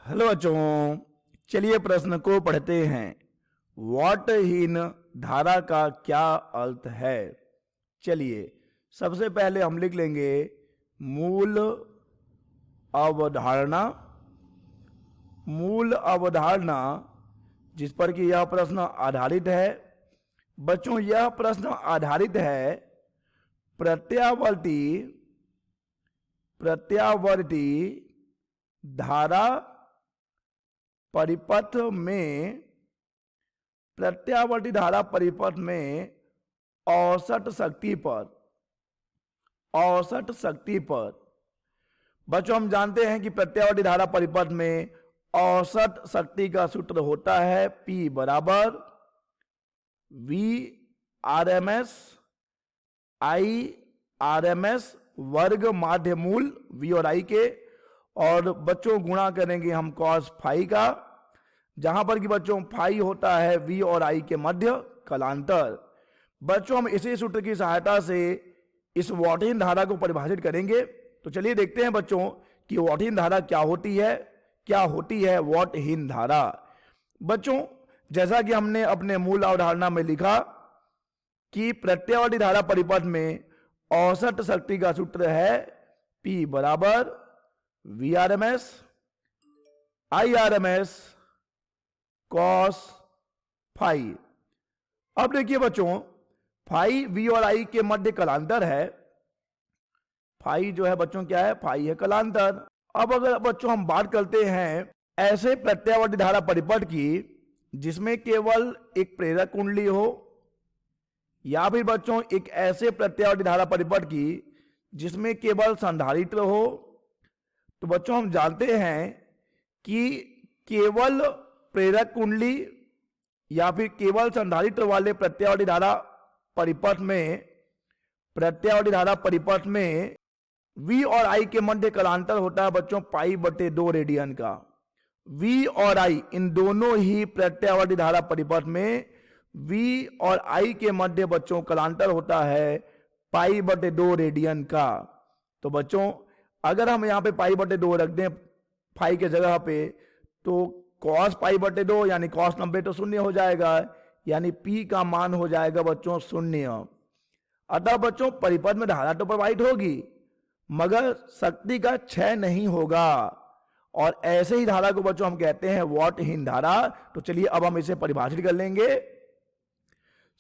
Hello बच्चों, चलिए प्रश्न को पढ़ते हैं। वाटहीन धारा का क्या अर्थ है? चलिए सबसे पहले हम लिख लेंगे मूल अवधारणा। मूल अवधारणा जिस पर कि यह प्रश्न आधारित है। बच्चों, यह प्रश्न आधारित है प्रत्यावर्ती धारा परिपथ में, प्रत्यावर्ती धारा परिपथ में औसत शक्ति पर। बच्चों, हम जानते हैं कि प्रत्यावर्ती धारा परिपथ में औसत शक्ति का सूत्र होता है P बराबर V RMS I RMS वर्ग माध्य मूल V और I के, और बच्चों गुणा करेंगे हम cos फाई का, जहां पर कि बच्चों फाई होता है V और I के मध्य कलांतर। बच्चों, हम इसी सूत्र की सहायता से इस वाटहीन धारा को परिभाषित करेंगे। तो चलिए देखते हैं बच्चों कि वाटहीन धारा क्या होती है वाटहीन धारा। बच्चों, जैसा कि हमने अपने मूल अवधारणा में लिखा कि प्रत्यावर्ती धारा परिपथ में औसत शक्ति का सूत्र है P बराबर V RMS I RMS cos phi. अब देखिए बच्चों, फाई V और I के मध्य कलांतर है। फाई जो है बच्चों क्या है? फाई है कलांतर। अब अगर बच्चों हम बात करते हैं ऐसे प्रत्यावर्ती धारा परिपथ की जिसमें केवल एक प्रेरक कुंडली हो, या फिर बच्चों एक ऐसे प्रत्यावर्ती धारा परिपथ की जिसमें केवल संधारित्र हो, तो बच्चों हम जानते हैं कि केवल प्रेरक कुंडली या फिर केवल संधारित्र वाले प्रत्यावर्ती धारा परिपथ में V और I के मध्य कलांतर होता है बच्चों पाई/2 रेडियन का। V और I इन दोनों ही प्रत्यावर्ती धारा परिपथ में V और I के मध्य बच्चों कलांतर होता है पाई/2 रेडियन का। तो बच्चों अगर हम यहाँ पे पाई/2 रख दें फाई के जगह पे, तो cos पाई/2 यानी cos 90 तो शून्य हो जाएगा, यानी P का मान हो जाएगा बच्चों शून्य। अतः बच्चों परिपथ में धारा तो प्रवाहित होगी मगर शक्ति का क्षय नहीं होगा, और ऐसे ही धारा को बच्चों हम कहते हैं वाटहीन धारा। तो चलिए अब हम इसे परिभाषित कर लेंगे।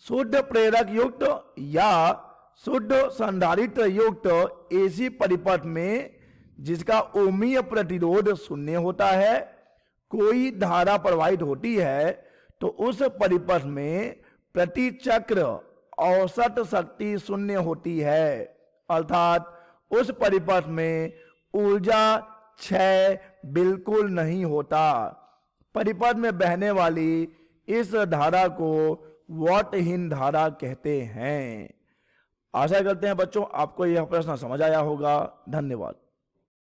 शुद्ध प्रेरक युक्त या शुद्ध संधारित्र युक्त एसी परिपथ में जिसका ओमीय प्रतिरोध शून्य होता है, कोई धारा प्रवाहित होती है तो उस परिपथ में प्रति चक्र औसत शक्ति शून्य होती है, अर्थात उस परिपथ में ऊर्जा क्षय बिल्कुल नहीं होता। परिपथ में बहने वाली इस धारा को वाटहीन धारा कहते हैं। आशा करते हैं बच्चों आपको यह प्रश्न समझ आया होगा। धन्यवाद।